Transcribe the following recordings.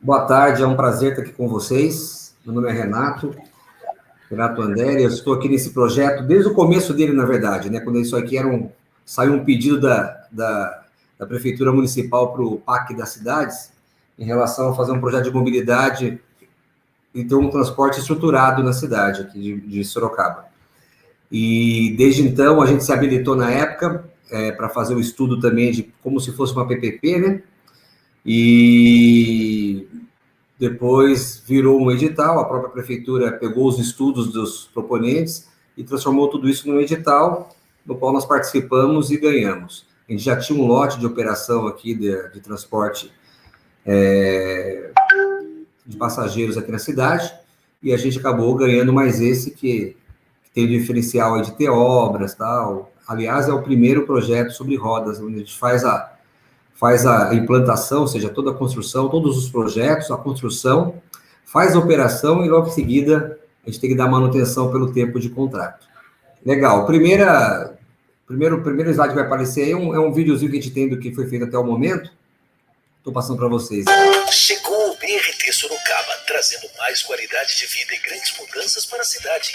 Boa tarde, é um prazer estar aqui com vocês. Meu nome é Renato André, eu estou aqui nesse projeto desde o começo dele, na verdade, né? Quando isso aqui saiu um pedido da Prefeitura Municipal para o PAC das cidades, em relação a fazer um projeto de mobilidade e ter um transporte estruturado na cidade aqui de Sorocaba. E desde então a gente se habilitou na época para fazer o estudo também de como se fosse uma PPP, né? E depois virou um edital, a própria prefeitura pegou os estudos dos proponentes e transformou tudo isso num edital, no qual nós participamos e ganhamos. A gente já tinha um lote de operação aqui de transporte de passageiros aqui na cidade, e a gente acabou ganhando mais esse que tem o diferencial aí de ter obras, tal. Aliás, é o primeiro projeto sobre rodas, onde a gente faz a implantação, ou seja, toda a construção, todos os projetos, a construção, faz a operação e logo em seguida a gente tem que dar manutenção pelo tempo de contrato. Legal. Primeiro slide que vai aparecer aí é um videozinho que a gente tem do que foi feito até o momento. Estou passando para vocês. Chegou o BRT Sorocaba, trazendo mais qualidade de vida e grandes mudanças para a cidade.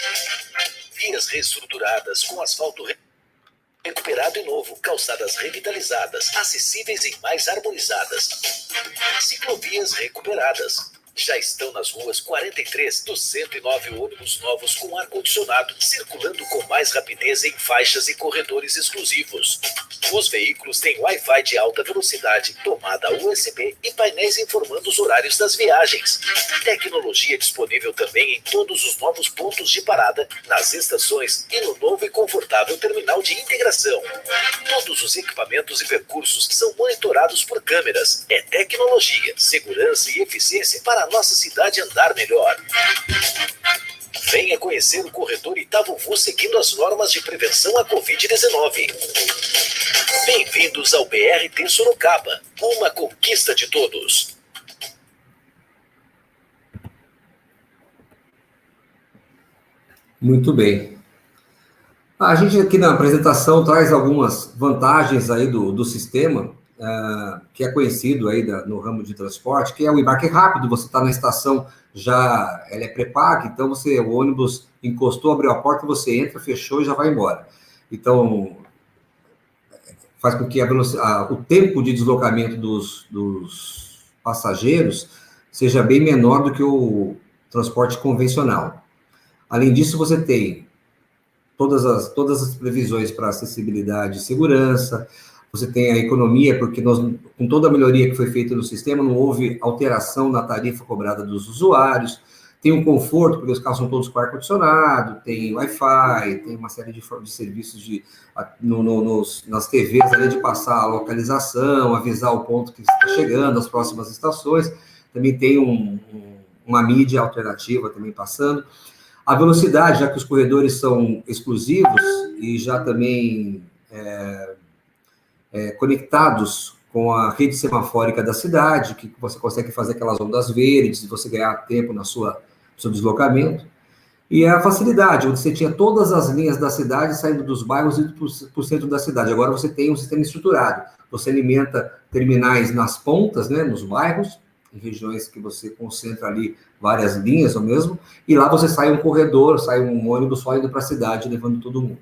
Vias reestruturadas com asfalto recuperado e novo, calçadas revitalizadas, acessíveis e mais harmonizadas. Ciclovias recuperadas. Já estão nas ruas 43 dos 109 ônibus novos com ar-condicionado, circulando com mais rapidez em faixas e corredores exclusivos. Os veículos têm Wi-Fi de alta velocidade, tomada USB e painéis informando os horários das viagens. Tecnologia disponível também em todos os novos pontos de parada, nas estações e no novo e confortável terminal de integração. Todos os equipamentos e percursos são monitorados por câmeras. É tecnologia, segurança e eficiência para a nossa cidade andar melhor. Venha conhecer o corredor Itavuvu seguindo as normas de prevenção à Covid-19. Bem-vindos ao BRT Sorocaba, uma conquista de todos. Muito bem. A gente aqui na apresentação traz algumas vantagens aí do sistema, que é conhecido aí no ramo de transporte, que é o embarque rápido. Você está na estação, ela é pré-paga, então o ônibus encostou, abriu a porta, você entra, fechou e já vai embora. Então, faz com que o tempo de deslocamento dos passageiros seja bem menor do que o transporte convencional. Além disso, você tem todas as previsões para acessibilidade e segurança. Você tem a economia, porque com toda a melhoria que foi feita no sistema, não houve alteração na tarifa cobrada dos usuários. Tem um conforto, porque os carros são todos com ar-condicionado, tem Wi-Fi, tem uma série de serviços nas TVs, além de passar a localização, avisar o ponto que está chegando, as próximas estações. Também tem uma mídia alternativa também passando. A velocidade, já que os corredores são exclusivos e já também conectados com a rede semafórica da cidade, que você consegue fazer aquelas ondas verdes, você ganhar tempo no seu deslocamento. E a facilidade, onde você tinha todas as linhas da cidade saindo dos bairros e para o centro da cidade. Agora você tem um sistema estruturado. Você alimenta terminais nas pontas, né, nos bairros, em regiões que você concentra ali várias linhas ou mesmo, e lá você sai um corredor, sai um ônibus só indo para a cidade, levando todo mundo.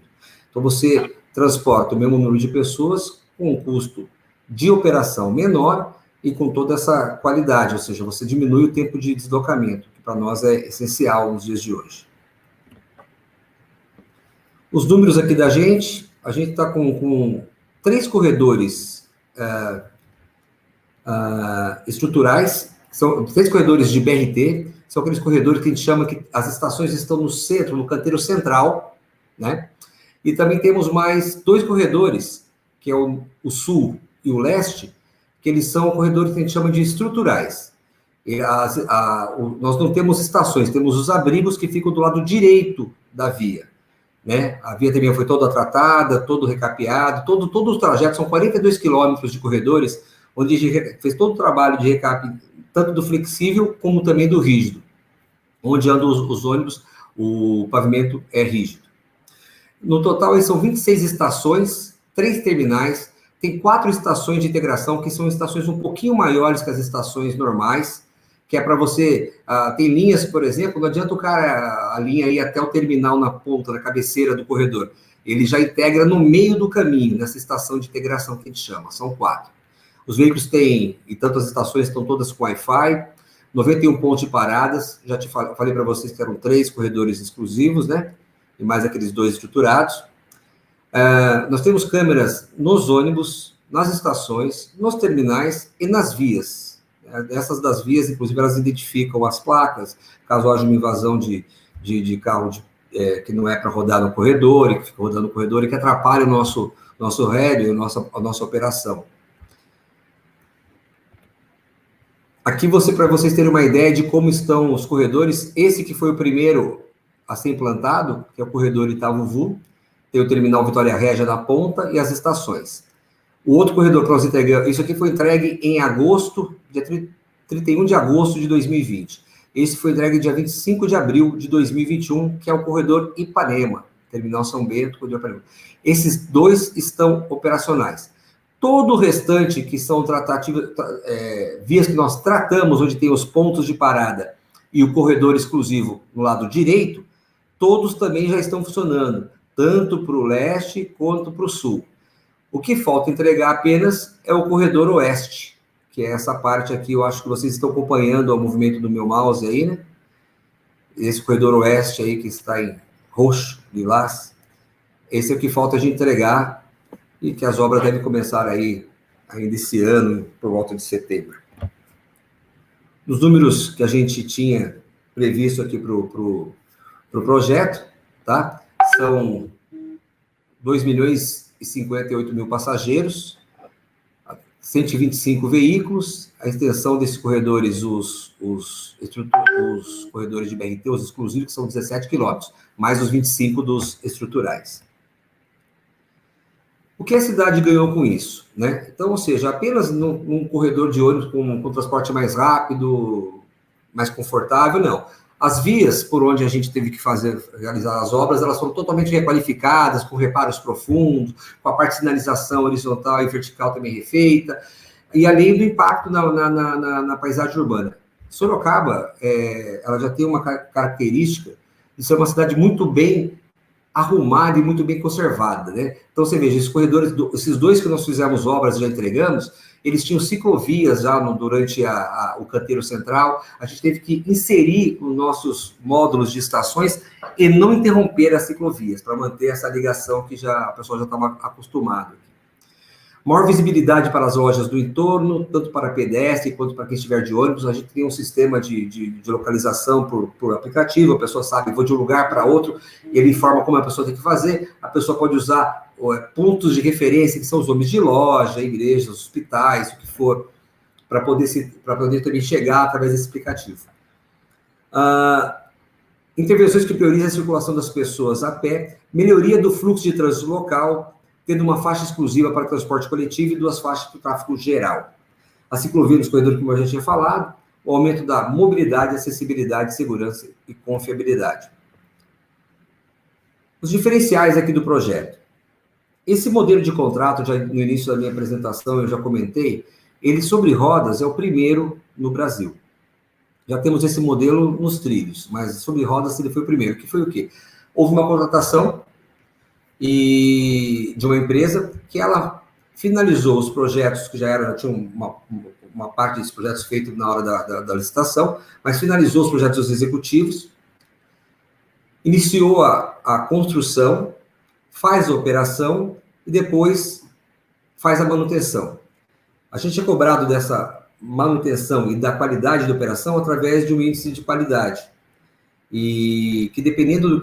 Então você transporta o mesmo número de pessoas com um custo de operação menor e com toda essa qualidade, ou seja, você diminui o tempo de deslocamento, que para nós é essencial nos dias de hoje. Os números aqui da gente, a gente está com 3 corredores estruturais, são 3 corredores de BRT, são aqueles corredores que a gente chama que as estações estão no centro, no canteiro central, né? E também temos mais 2 corredores, que é o sul e o leste, que eles são corredores que a gente chama de estruturais. Nós não temos estações, temos os abrigos que ficam do lado direito da via, né? A via também foi toda tratada, todo recapeado, todo o trajeto, são 42 quilômetros de corredores, onde a gente fez todo o trabalho de recap, tanto do flexível como também do rígido. Onde andam os ônibus, o pavimento é rígido. No total, são 26 estações, 3 terminais, tem 4 estações de integração, que são estações um pouquinho maiores que as estações normais, que é para você... tem linhas, por exemplo, não adianta o cara, a linha ir até o terminal na ponta, na cabeceira do corredor. Ele já integra no meio do caminho, nessa estação de integração que a gente chama, são 4. Os veículos têm, e tanto as estações estão todas com Wi-Fi, 91 pontos de paradas, já te falei para vocês que eram 3 corredores exclusivos, né? E mais aqueles 2 estruturados. Nós temos câmeras nos ônibus, nas estações, nos terminais e nas vias. Essas das vias, inclusive, elas identificam as placas, caso haja uma invasão de carro que não é para rodar no corredor, e que fica rodando no corredor e que atrapalha o nosso rédio, a nossa operação. Aqui, para vocês terem uma ideia de como estão os corredores, esse que foi o primeiro a ser implantado, que é o corredor Itavuvu, tem o terminal Vitória Régia na ponta e as estações. O outro corredor que nós entregamos, isso aqui foi entregue em agosto, dia 31 de agosto de 2020. Esse foi entregue dia 25 de abril de 2021, que é o corredor Ipanema, terminal São Bento, corredor Ipanema. Esses 2 estão operacionais. Todo o restante, que são vias que nós tratamos, onde tem os pontos de parada e o corredor exclusivo no lado direito, todos também já estão funcionando, tanto para o leste quanto para o sul. O que falta entregar apenas é o corredor oeste, que é essa parte aqui, eu acho que vocês estão acompanhando o movimento do meu mouse aí, né? Esse corredor oeste aí, que está em roxo, lilás, esse é o que falta de entregar, e que as obras devem começar aí ainda esse ano, por volta de setembro. Os números que a gente tinha previsto aqui para o projeto, tá? São 2.058.000 passageiros, 125 veículos, a extensão desses corredores, os corredores de BRT, os exclusivos, que são 17 quilômetros, mais os 25 dos estruturais. O que a cidade ganhou com isso, né? Então, ou seja, apenas num corredor de ônibus com transporte mais rápido, mais confortável, não. As vias por onde a gente teve que realizar as obras, elas foram totalmente requalificadas, com reparos profundos, com a parte de sinalização horizontal e vertical também refeita, e além do impacto na paisagem urbana. Sorocaba, ela já tem uma característica de ser uma cidade muito bem arrumada e muito bem conservada, né? Então, você veja, esses corredores, esses 2 que nós fizemos obras e já entregamos, eles tinham ciclovias já durante o canteiro central, a gente teve que inserir os nossos módulos de estações e não interromper as ciclovias, para manter essa ligação que a pessoa já estava acostumada. Maior visibilidade para as lojas do entorno, tanto para pedestre quanto para quem estiver de ônibus. A gente tem um sistema de localização por aplicativo, a pessoa sabe, vou de um lugar para outro, e ele informa como a pessoa tem que fazer. A pessoa pode usar pontos de referência, que são os nomes de loja, igrejas, hospitais, o que for, para poder também chegar através desse aplicativo. Intervenções que priorizam a circulação das pessoas a pé, melhoria do fluxo de trânsito local, tendo uma faixa exclusiva para transporte coletivo e 2 faixas para o tráfego geral. A ciclovia nos corredores, como a gente tinha falado, o aumento da mobilidade, acessibilidade, segurança e confiabilidade. Os diferenciais aqui do projeto. Esse modelo de contrato, já no início da minha apresentação, eu já comentei, ele sobre rodas é o primeiro no Brasil. Já temos esse modelo nos trilhos, mas sobre rodas ele foi o primeiro. Que foi o quê? Houve uma contratação de uma empresa que ela finalizou os projetos que já tinham uma parte desses projetos feito na hora da licitação, mas finalizou os projetos executivos, iniciou a construção, faz a operação e depois faz a manutenção. A gente é cobrado dessa manutenção e da qualidade da operação através de um índice de qualidade, e que dependendo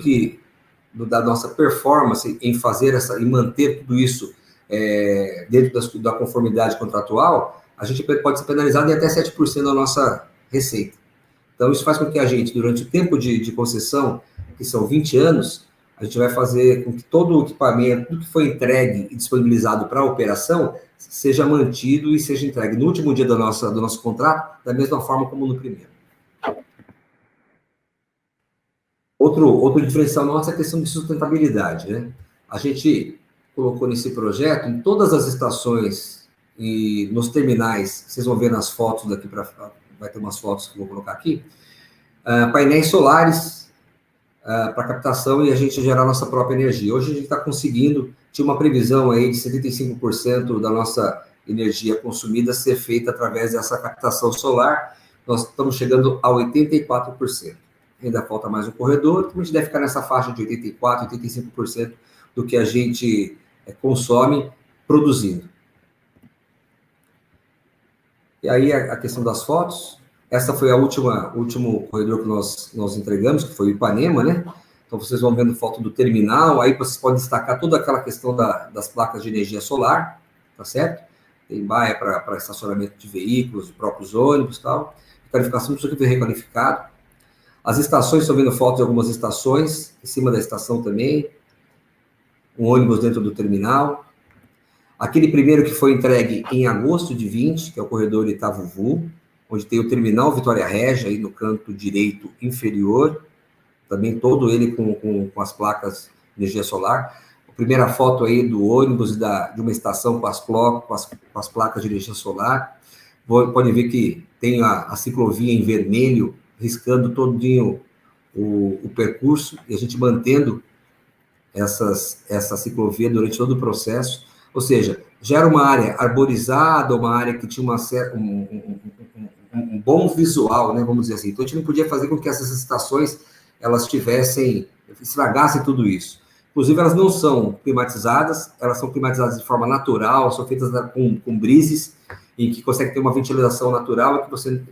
da nossa performance em fazer em manter tudo isso dentro da conformidade contratual, a gente pode ser penalizado em até 7% da nossa receita. Então, isso faz com que a gente, durante o tempo de concessão, que são 20 anos, a gente vai fazer com que todo o equipamento, tudo que foi entregue e disponibilizado para a operação, seja mantido e seja entregue no último dia do nosso contrato, da mesma forma como no primeiro. Outro diferencial nosso é a questão de sustentabilidade, né? A gente colocou nesse projeto, em todas as estações e nos terminais, vocês vão ver nas fotos daqui vai ter umas fotos que eu vou colocar aqui, painéis solares para captação e a gente gerar nossa própria energia. Hoje a gente está conseguindo, tinha uma previsão aí de 75% da nossa energia consumida ser feita através dessa captação solar, nós estamos chegando a 84%. Ainda falta mais um corredor, então a gente deve ficar nessa faixa de 84%, 85% do que a gente consome produzindo. E aí a questão das fotos, essa foi o último corredor que nós entregamos, que foi o Ipanema, né? Então vocês vão vendo foto do terminal, aí vocês podem destacar toda aquela questão das placas de energia solar, tá certo? Tem baia para estacionamento de veículos, de próprios ônibus e tal. Qualificação, tudo que requalificado. As estações, estou vendo fotos de algumas estações, em cima da estação também. Um ônibus dentro do terminal. Aquele primeiro que foi entregue em agosto de 20, que é o corredor Itavuvu, onde tem o terminal Vitória Regia, aí no canto direito inferior, também todo ele com as placas de energia solar. A primeira foto aí do ônibus de uma estação com as placas de energia solar. Pode ver que tem a ciclovia em vermelho, riscando todinho o percurso, e a gente mantendo essa ciclovia durante todo o processo. Ou seja, já era uma área arborizada, uma área que tinha um bom visual, né, vamos dizer assim. Então, a gente não podia fazer com que essas estações, elas estragassem tudo isso. Inclusive, elas não são climatizadas, elas são climatizadas de forma natural, são feitas com brises, em que consegue ter uma ventilação natural, e que você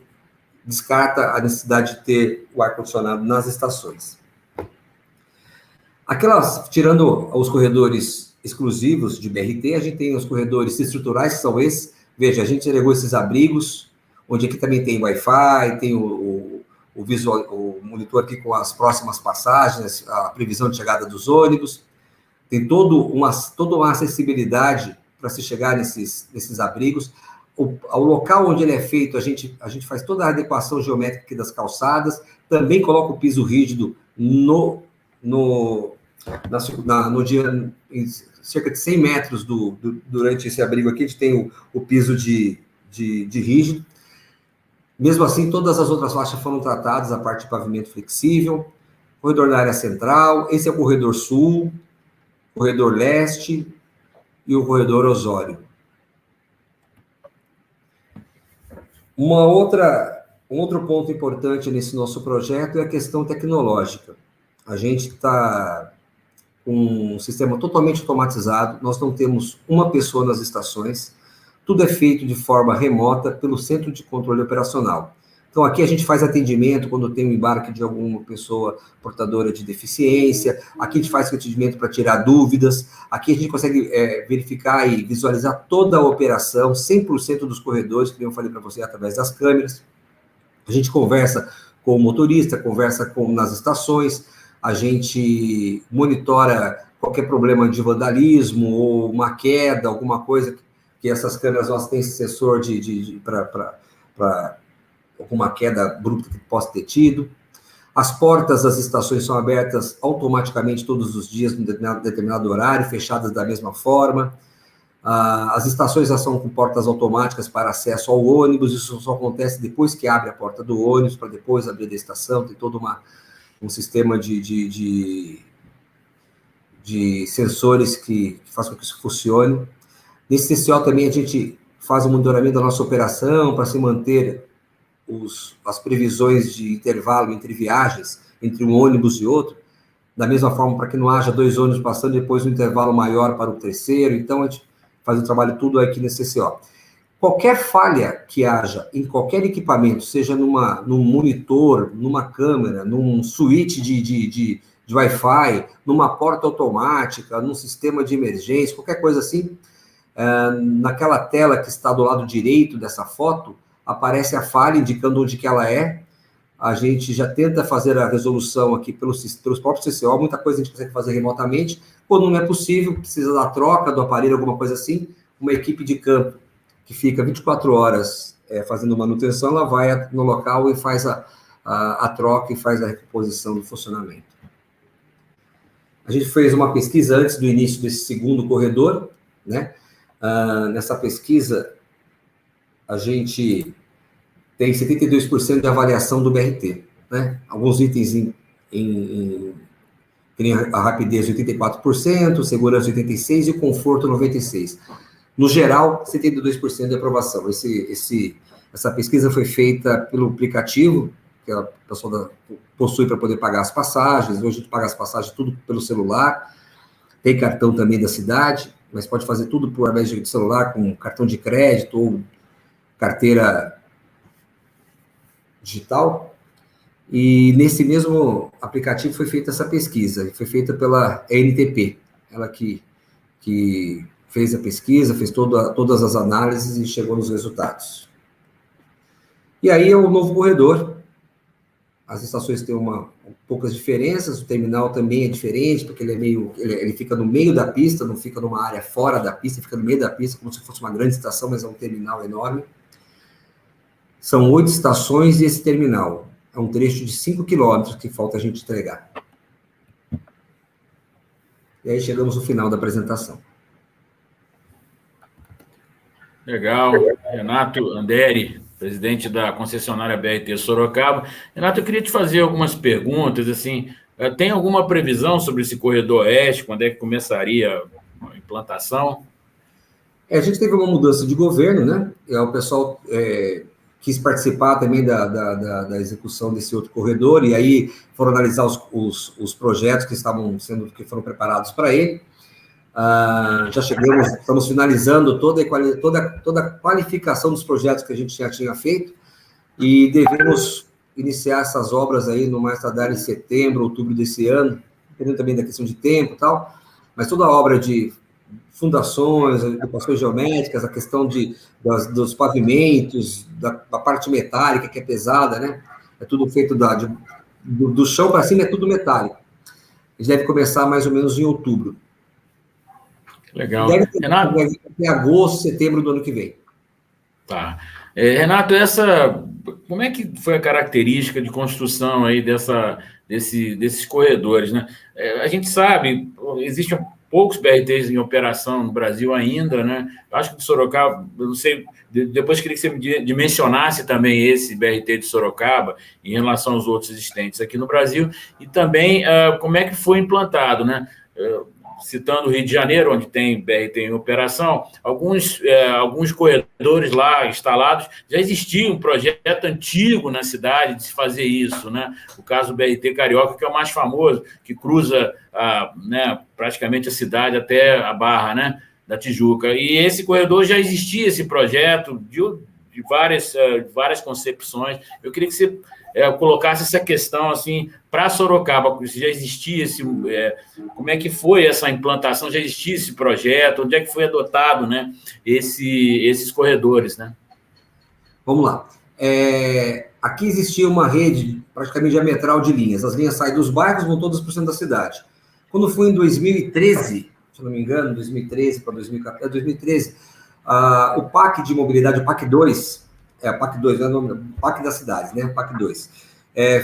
descarta a necessidade de ter o ar-condicionado nas estações. Tirando os corredores exclusivos de BRT, a gente tem os corredores estruturais, que são esses. Veja, a gente entregou esses abrigos, onde aqui também tem Wi-Fi, tem o monitor aqui com as próximas passagens, a previsão de chegada dos ônibus, tem toda uma acessibilidade para se chegar nesses abrigos. Ao local onde ele é feito, a gente faz toda a adequação geométrica aqui das calçadas, também coloca o piso rígido em cerca de 100 metros durante esse abrigo aqui, a gente tem o piso de rígido. Mesmo assim, todas as outras faixas foram tratadas, a parte de pavimento flexível, corredor da área central, esse é o corredor sul, corredor leste e o corredor Osório. Um outro ponto importante nesse nosso projeto é a questão tecnológica. A gente está com um sistema totalmente automatizado, nós não temos uma pessoa nas estações, tudo é feito de forma remota pelo Centro de Controle Operacional. Então, aqui a gente faz atendimento quando tem um embarque de alguma pessoa portadora de deficiência, aqui a gente faz atendimento para tirar dúvidas, aqui a gente consegue verificar e visualizar toda a operação, 100% dos corredores, que eu falei para você, através das câmeras. A gente conversa com o motorista, conversa nas estações, a gente monitora qualquer problema de vandalismo ou uma queda, alguma coisa, que essas câmeras nós têm esse sensor para alguma queda bruta que possa ter tido. As portas das estações são abertas automaticamente todos os dias, num determinado horário, fechadas da mesma forma. As estações já são com portas automáticas para acesso ao ônibus, isso só acontece depois que abre a porta do ônibus, para depois abrir da estação, tem todo um sistema de sensores que faz com que isso funcione. Nesse TCO também a gente faz o monitoramento da nossa operação para se manter as previsões de intervalo entre viagens, entre um ônibus e outro, da mesma forma para que não haja 2 ônibus passando depois um intervalo maior para o terceiro. Então, a gente faz o trabalho tudo aqui nesse TCO. Qualquer falha que haja em qualquer equipamento, seja num monitor, numa câmera, num switch de Wi-Fi, numa porta automática, num sistema de emergência, qualquer coisa assim, naquela tela que está do lado direito dessa foto, aparece a falha indicando onde que ela é. A gente já tenta fazer a resolução aqui pelos próprios TCO, muita coisa a gente consegue fazer remotamente. Quando não é possível, precisa da troca do aparelho, alguma coisa assim, uma equipe de campo que fica 24 horas fazendo manutenção, ela vai no local e faz a troca e faz a recomposição do funcionamento. A gente fez uma pesquisa antes do início desse segundo corredor, né? Nessa pesquisa, a gente tem 72% de avaliação do BRT, né? Alguns itens tem a rapidez 84%, segurança 86% e o conforto 96%. No geral, 72% de aprovação. Essa pesquisa foi feita pelo aplicativo, que a pessoa possui para poder pagar as passagens. Hoje a gente paga as passagens tudo pelo celular. Tem cartão também da cidade, mas pode fazer tudo por através de celular, com cartão de crédito ou carteira digital. E nesse mesmo aplicativo foi feita essa pesquisa, foi feita pela NTP, ela que fez a pesquisa, fez todas as análises e chegou nos resultados. E aí é o novo corredor. As estações têm poucas diferenças, o terminal também é diferente, porque ele fica no meio da pista, não fica numa área fora da pista, fica no meio da pista, como se fosse uma grande estação, mas é um terminal enorme. São 8 estações e esse terminal é um trecho de 5 quilômetros que falta a gente entregar. E aí chegamos no final da apresentação. Legal. Renato Anderi, presidente da concessionária BRT Sorocaba. Renato, eu queria te fazer algumas perguntas, assim, tem alguma previsão sobre esse corredor oeste, quando é que começaria a implantação? A gente teve uma mudança de governo, né? O pessoal quis participar também da execução desse outro corredor, e aí foram analisar os projetos que foram preparados para ele. Já estamos finalizando toda a qualificação dos projetos que a gente já tinha feito, e devemos iniciar essas obras aí no mais tardar em setembro, outubro desse ano, dependendo também da questão de tempo e tal, mas toda a obra de fundações, ocupações geométricas, a questão dos pavimentos, da parte metálica, que é pesada, né? É tudo feito do chão para cima, é tudo metálico. A gente deve começar mais ou menos em outubro. Legal. Renato, até agosto, setembro do ano que vem. Tá. Renato, como é que foi a característica de construção aí desses corredores, né? A gente sabe, existem poucos BRTs em operação no Brasil ainda, né? Eu acho que de Sorocaba, eu não sei, depois queria que você me dimensionasse também esse BRT de Sorocaba em relação aos outros existentes aqui no Brasil, e também como é que foi implantado, né? Citando o Rio de Janeiro, onde tem BRT em operação, alguns corredores lá instalados, já existia um projeto antigo na cidade de se fazer isso, né? O caso do BRT Carioca, que é o mais famoso, que cruza praticamente a cidade até a Barra, né, da Tijuca. E esse corredor já existia, esse projeto, de várias concepções. Eu queria que você colocasse essa questão assim para Sorocaba, se já existia como é que foi essa implantação, já existia esse projeto, onde é que foi adotado, né, esses corredores, né? Vamos lá. Aqui existia uma rede praticamente diametral de linhas. As linhas saem dos bairros, vão todas para o centro da cidade. Quando foi em 2013, se não me engano, 2013 para 2014, 2013, o PAC de mobilidade, o PAC 2, PAC 2, não é o nome, PAC das cidades, né? PAC 2,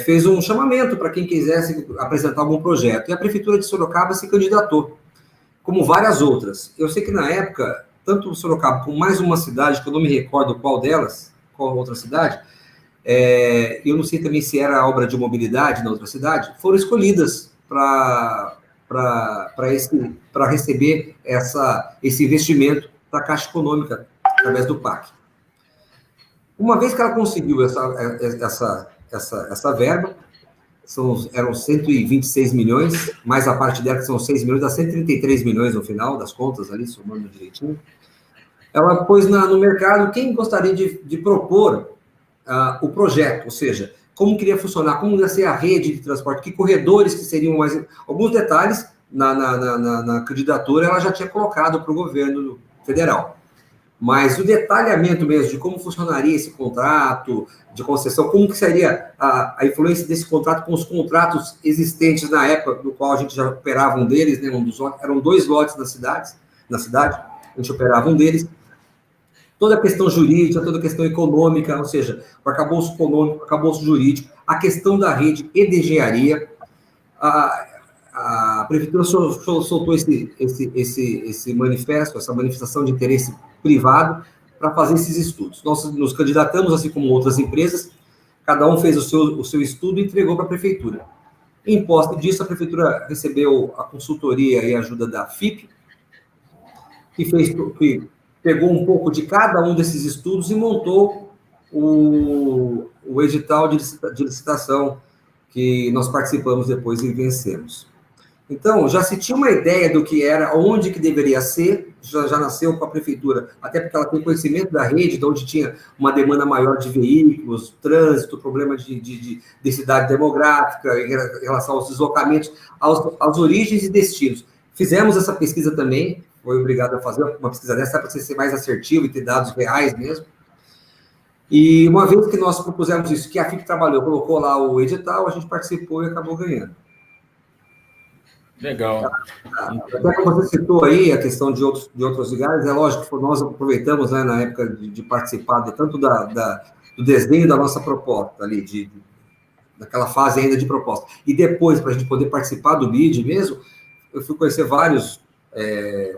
fez um chamamento para quem quisesse apresentar algum projeto. E a Prefeitura de Sorocaba se candidatou, como várias outras. Eu sei que na época, tanto Sorocaba como mais uma cidade, que eu não me recordo qual outra cidade, eu não sei também se era obra de mobilidade na outra cidade, foram escolhidas para receber esse investimento da Caixa Econômica, através do PAC. Uma vez que ela conseguiu essa verba, eram 126 milhões, mais a parte dela, que são 6 milhões, dá 133 milhões no final das contas, ali, somando direitinho. Ela pôs no mercado quem gostaria de propor o projeto, ou seja, como queria funcionar, como ia ser a rede de transporte, que corredores que seriam mais... Alguns detalhes na candidatura ela já tinha colocado para o governo federal. Mas o detalhamento mesmo de como funcionaria esse contrato de concessão, como que seria a influência desse contrato com os contratos existentes na época, no qual a gente já operava um deles, né, eram 2 lotes na cidade, a gente operava um deles. Toda a questão jurídica, toda a questão econômica, ou seja, o arcabouço econômico, o arcabouço jurídico, a questão da rede e de engenharia. A Prefeitura soltou esse manifesto, essa manifestação de interesse privado, para fazer esses estudos. Nós nos candidatamos, assim como outras empresas, cada um fez o seu estudo e entregou para a prefeitura. Em posse disso, a prefeitura recebeu a consultoria e a ajuda da FIP, que pegou um pouco de cada um desses estudos e montou o edital de licitação que nós participamos depois e vencemos. Então, já se tinha uma ideia do que era, onde que deveria ser, já nasceu com a prefeitura, até porque ela tem conhecimento da rede, de onde tinha uma demanda maior de veículos, trânsito, problema de densidade demográfica, em relação aos deslocamentos, às origens e destinos. Fizemos essa pesquisa também, foi obrigado a fazer uma pesquisa dessa, para ser mais assertivo e ter dados reais mesmo. E uma vez que nós propusemos isso, que a FIP trabalhou, colocou lá o edital, a gente participou e acabou ganhando. Legal. Até que você citou aí a questão de outros lugares, é lógico que nós aproveitamos, né, na época de participar tanto do desenho da nossa proposta ali, daquela fase ainda de proposta, e depois, para a gente poder participar do BID mesmo, eu fui conhecer vários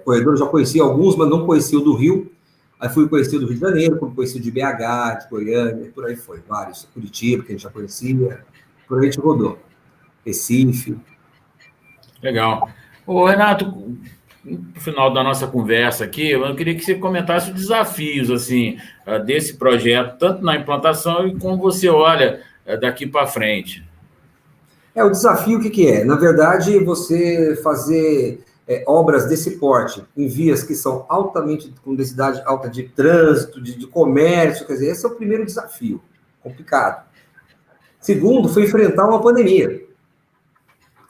corredores, já conheci alguns, mas não conheci o do Rio, aí fui conhecer o do Rio de Janeiro, como conheci o de BH, de Goiânia, por aí foi, vários, Curitiba, que a gente já conhecia, por aí a gente rodou, Recife. Legal. Ô, Renato, no final da nossa conversa aqui, eu queria que você comentasse os desafios, assim, desse projeto, tanto na implantação e como você olha daqui para frente. O desafio, o que é? Na verdade, você fazer obras desse porte em vias que são altamente, com densidade alta de trânsito, de comércio, quer dizer, esse é o primeiro desafio, complicado. Segundo, foi enfrentar uma pandemia.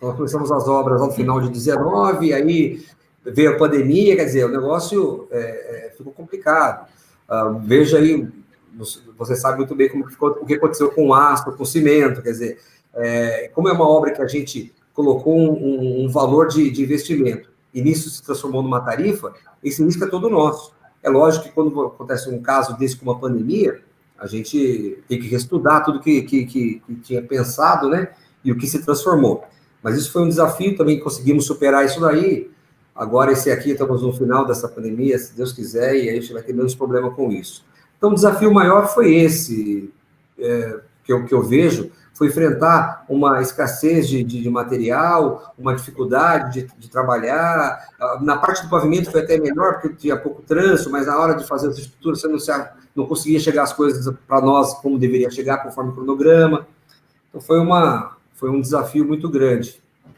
Nós começamos as obras no final de 19, aí veio a pandemia, quer dizer, o negócio ficou complicado. Veja aí, você sabe muito bem o que aconteceu com o aço, com o cimento, quer dizer, como é uma obra que a gente colocou um valor de investimento e nisso se transformou numa tarifa, esse risco é todo nosso. É lógico que quando acontece um caso desse com uma pandemia, a gente tem que reestudar tudo que tinha pensado, né, e o que se transformou. Mas isso foi um desafio, também conseguimos superar isso daí. Agora, esse aqui, estamos no final dessa pandemia, se Deus quiser, e aí a gente vai ter menos problema com isso. Então, o desafio maior foi esse, que eu vejo, foi enfrentar uma escassez de material, uma dificuldade de trabalhar. Na parte do pavimento foi até melhor, porque tinha pouco trânsito, mas na hora de fazer as estruturas, você não conseguia chegar as coisas para nós como deveria chegar, conforme o cronograma. Então, foi um desafio muito grande.